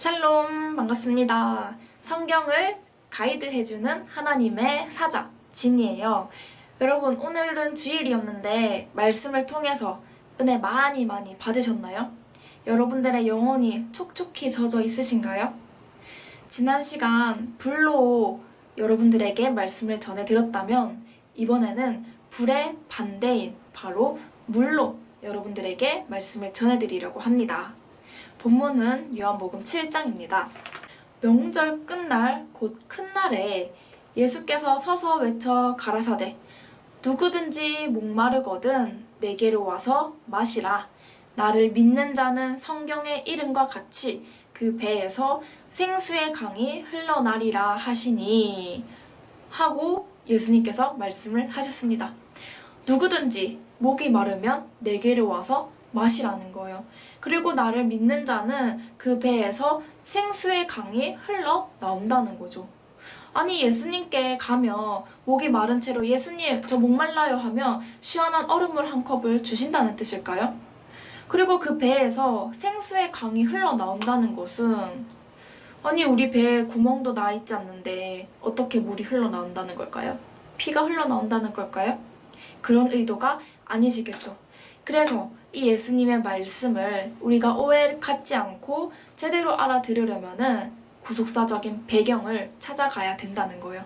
샬롬, 반갑습니다. 성경을 가이드해주는 하나님의 사자, 진이에요. 여러분, 오늘은 주일이었는데 말씀을 통해서 은혜 많이 받으셨나요? 여러분들의 영혼이 촉촉히 젖어 있으신가요? 지난 시간 불로 여러분들에게 말씀을 전해드렸다면 이번에는 불의 반대인 바로 물로 여러분들에게 말씀을 전해드리려고 합니다. 본문은 요한복음 7장입니다. 명절 끝날 곧 큰 날에 예수께서 서서 외쳐 가라사대 누구든지 목마르거든 내게로 와서 마시라. 나를 믿는 자는 성경의 이름과 같이 그 배에서 생수의 강이 흘러나리라 하시니 하고 예수님께서 말씀을 하셨습니다. 누구든지 목이 마르면 내게로 와서 마시라는 거예요. 그리고 나를 믿는 자는 그 배에서 생수의 강이 흘러나온다는 거죠. 아니 예수님께 가면 목이 마른 채로 예수님 저 목말라요 하면 시원한 얼음물 한 컵을 주신다는 뜻일까요? 그리고 그 배에서 생수의 강이 흘러나온다는 것은 아니 우리 배에 구멍도 나 있지 않는데 어떻게 물이 흘러나온다는 걸까요? 피가 흘러나온다는 걸까요? 그런 의도가 아니시겠죠. 그래서 이 예수님의 말씀을 우리가 오해 갖지 않고 제대로 알아들으려면은 구속사적인 배경을 찾아가야 된다는 거예요.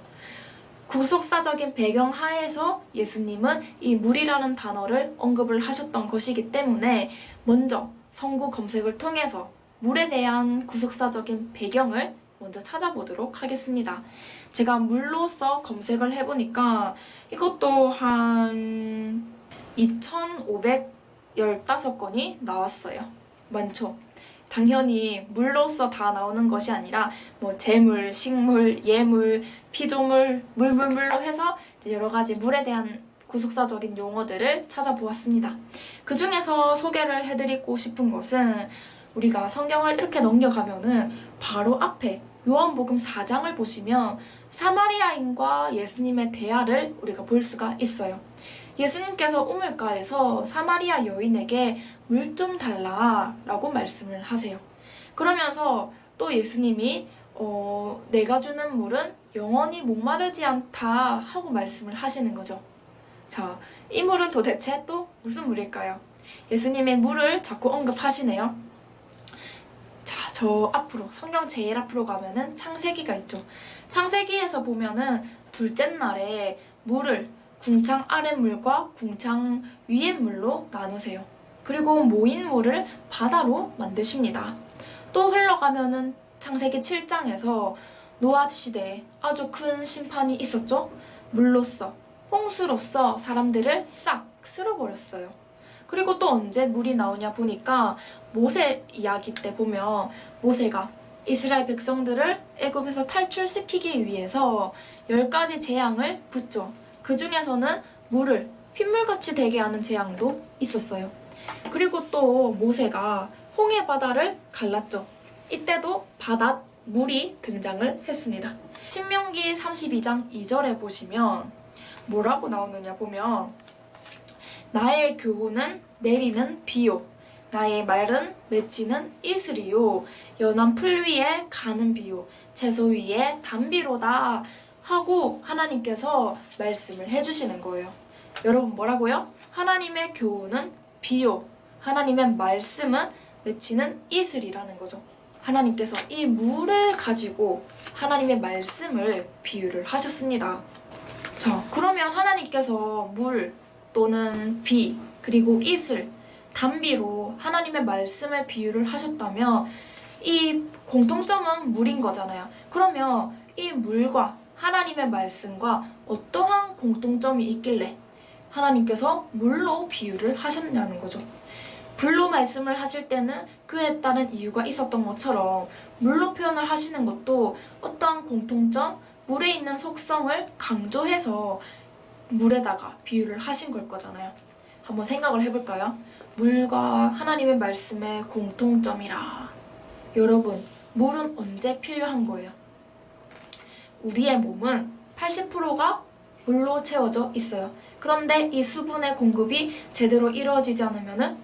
구속사적인 배경 하에서 예수님은 이 물이라는 단어를 언급을 하셨던 것이기 때문에 먼저 성구 검색을 통해서 물에 대한 구속사적인 배경을 먼저 찾아보도록 하겠습니다. 제가 물로서 검색을 해보니까 이것도 한 2,515건이 나왔어요. 많죠? 당연히 물로서 다 나오는 것이 아니라 뭐 재물, 식물, 예물, 피조물, 물로 해서 여러 가지 물에 대한 구속사적인 용어들을 찾아보았습니다. 그 중에서 소개를 해드리고 싶은 것은 우리가 성경을 이렇게 넘겨가면은 바로 앞에 요한복음 4장을 보시면 사마리아인과 예수님의 대화를 우리가 볼 수가 있어요. 예수님께서 우물가에서 사마리아 여인에게 물 좀 달라 라고 말씀을 하세요. 그러면서 또 예수님이 내가 주는 물은 영원히 목마르지 않다 하고 말씀을 하시는 거죠. 자, 이 물은 도대체 또 무슨 물일까요? 예수님의 물을 자꾸 언급하시네요. 자, 저 앞으로 성경 제일 앞으로 가면은 창세기가 있죠. 창세기에서 보면은 둘째 날에 물을 궁창 아랫 물과 궁창 위의 물로 나누세요. 그리고 모인 물을 바다로 만드십니다. 또 흘러가면은 창세기 7장에서 노아 시대에 아주 큰 심판이 있었죠. 물로써 홍수로써 사람들을 싹 쓸어버렸어요. 그리고 또 언제 물이 나오냐 보니까 모세 이야기 때 보면 모세가 이스라엘 백성들을 애굽에서 탈출시키기 위해서 10가지 재앙을 붙죠. 그 중에서는 물을 핏물같이 되게 하는 재앙도 있었어요. 그리고 또 모세가 홍해 바다를 갈랐죠. 이때도 바닷물이 등장을 했습니다. 신명기 32장 2절에 보시면 뭐라고 나오느냐 보면 나의 교훈은 내리는 비요 나의 말은 맺히는 이슬이요 연한 풀 위에 가는 비요 채소 위에 단비로다 하고 하나님께서 말씀을 해주시는 거예요. 여러분 뭐라고요? 하나님의 교훈은 비요 하나님의 말씀은 맺히는 이슬이라는 거죠. 하나님께서 이 물을 가지고 하나님의 말씀을 비유를 하셨습니다. 자, 그러면 하나님께서 물 또는 비 그리고 이슬 단비로 하나님의 말씀을 비유를 하셨다면 이 공통점은 물인 거잖아요. 그러면 이 물과 하나님의 말씀과 어떠한 공통점이 있길래 하나님께서 물로 비유를 하셨냐는 거죠. 불로 말씀을 하실 때는 그에 따른 이유가 있었던 것처럼 물로 표현을 하시는 것도 어떠한 공통점, 물에 있는 속성을 강조해서 물에다가 비유를 하신 걸 거잖아요. 한번 생각을 해볼까요? 물과 하나님의 말씀의 공통점이라. 여러분, 물은 언제 필요한 거예요? 우리의 몸은 80%가 물로 채워져 있어요. 그런데 이 수분의 공급이 제대로 이루어지지 않으면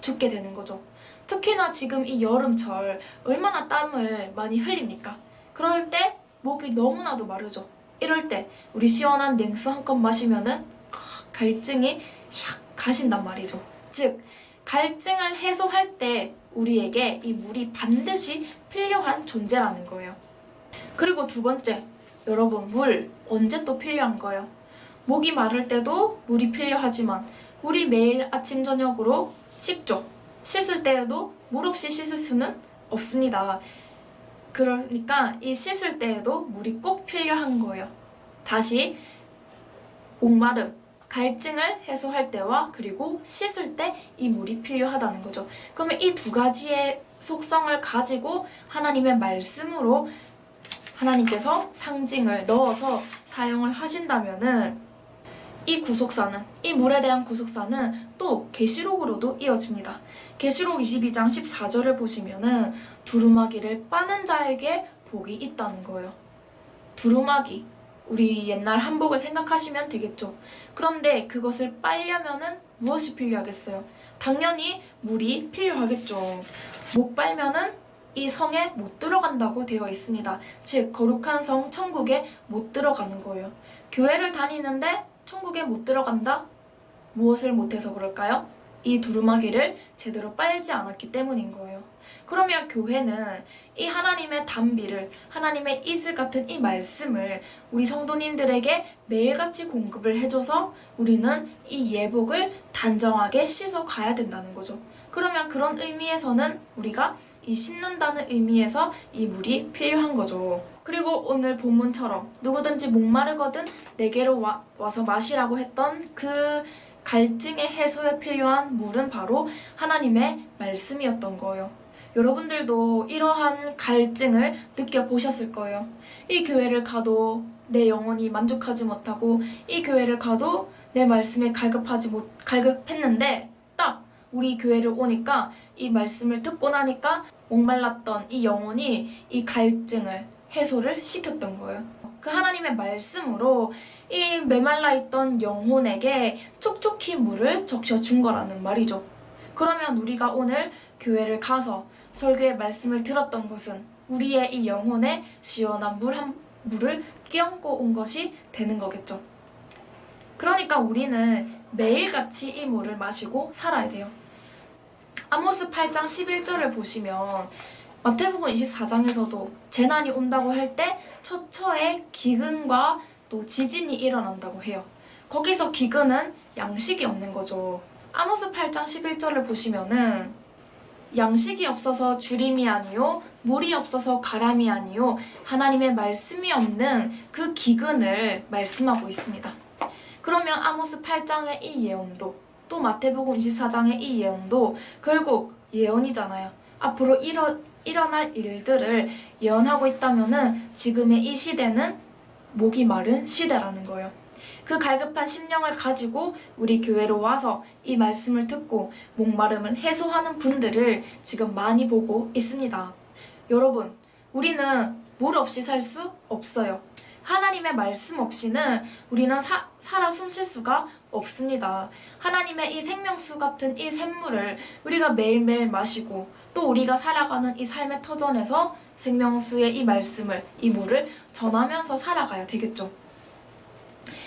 죽게 되는 거죠. 특히나 지금 이 여름철 얼마나 땀을 많이 흘립니까? 그럴 때 목이 너무나도 마르죠. 이럴 때 우리 시원한 냉수 한 컵 마시면은 갈증이 샥 가신단 말이죠. 즉 갈증을 해소할 때 우리에게 이 물이 반드시 필요한 존재라는 거예요. 그리고 두 번째, 여러분 물 언제 또 필요한 거예요? 목이 마를 때도 물이 필요하지만 우리 매일 아침 저녁으로 씻죠. 씻을 때에도 물 없이 씻을 수는 없습니다. 그러니까 이 씻을 때에도 물이 꼭 필요한 거예요. 다시 목마름, 갈증을 해소할 때와 그리고 씻을 때 이 물이 필요하다는 거죠. 그러면 이 두 가지의 속성을 가지고 하나님의 말씀으로 하나님께서 상징을 넣어서 사용을 하신다면은 이 구속사는, 이 물에 대한 구속사는 또 계시록으로도 이어집니다. 계시록 22장 14절을 보시면은 두루마기를 빠는 자에게 복이 있다는 거예요. 두루마기, 우리 옛날 한복을 생각하시면 되겠죠. 그런데 그것을 빨려면은 무엇이 필요하겠어요? 당연히 물이 필요하겠죠. 못 빨면은 이 성에 못 들어간다고 되어 있습니다. 즉 거룩한 성 천국에 못 들어가는 거예요. 교회를 다니는데 천국에 못 들어간다? 무엇을 못해서 그럴까요? 이 두루마기를 제대로 빨지 않았기 때문인 거예요. 그러면 교회는 이 하나님의 단비를, 하나님의 이슬 같은 이 말씀을 우리 성도님들에게 매일같이 공급을 해줘서 우리는 이 예복을 단정하게 씻어 가야 된다는 거죠. 그러면 그런 의미에서는 우리가 이 씻는다는 의미에서 이 물이 필요한 거죠. 그리고 오늘 본문처럼 누구든지 목마르거든 내게로 와서 마시라고 했던 그 갈증의 해소에 필요한 물은 바로 하나님의 말씀이었던 거예요. 여러분들도 이러한 갈증을 느껴보셨을 거예요. 이 교회를 가도 내 영혼이 만족하지 못하고 이 교회를 가도 내 말씀에 갈급했는데 딱 우리 교회를 오니까 이 말씀을 듣고 나니까 목말랐던 이 영혼이 이 갈증을 해소를 시켰던 거예요. 그 하나님의 말씀으로 이 메말라 있던 영혼에게 촉촉히 물을 적셔준 거라는 말이죠. 그러면 우리가 오늘 교회를 가서 설교의 말씀을 들었던 것은 우리의 이 영혼에 시원한 물을 끼얹고 온 것이 되는 거겠죠. 그러니까 우리는 매일같이 이 물을 마시고 살아야 돼요. 아모스 8장 11절을 보시면 마태복음 24장에서도 재난이 온다고 할 때 처처에 기근과 또 지진이 일어난다고 해요. 거기서 기근은 양식이 없는 거죠. 아모스 8장 11절을 보시면은 양식이 없어서 주림이 아니요 물이 없어서 가람이 아니요 하나님의 말씀이 없는 그 기근을 말씀하고 있습니다. 그러면 아모스 8장의 이 예언도 또 마태복음 24장의 이 예언도 결국 예언이잖아요. 앞으로 일어날 일들을 예언하고 있다면은 지금의 이 시대는 목이 마른 시대라는 거예요. 그 갈급한 심령을 가지고 우리 교회로 와서 이 말씀을 듣고 목마름을 해소하는 분들을 지금 많이 보고 있습니다. 여러분, 우리는 물 없이 살 수 없어요. 하나님의 말씀 없이는 우리는 살아 숨쉴 수가 없습니다. 하나님의 이 생명수 같은 이 샘물을 우리가 매일매일 마시고 또 우리가 살아가는 이 삶의 터전에서 생명수의 이 말씀을, 이 물을 전하면서 살아가야 되겠죠.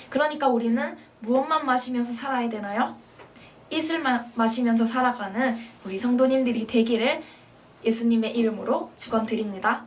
그러니까 우리는 무엇만 마시면서 살아야 되나요? 이슬만 마시면서 살아가는 우리 성도님들이 되기를 예수님의 이름으로 축원드립니다.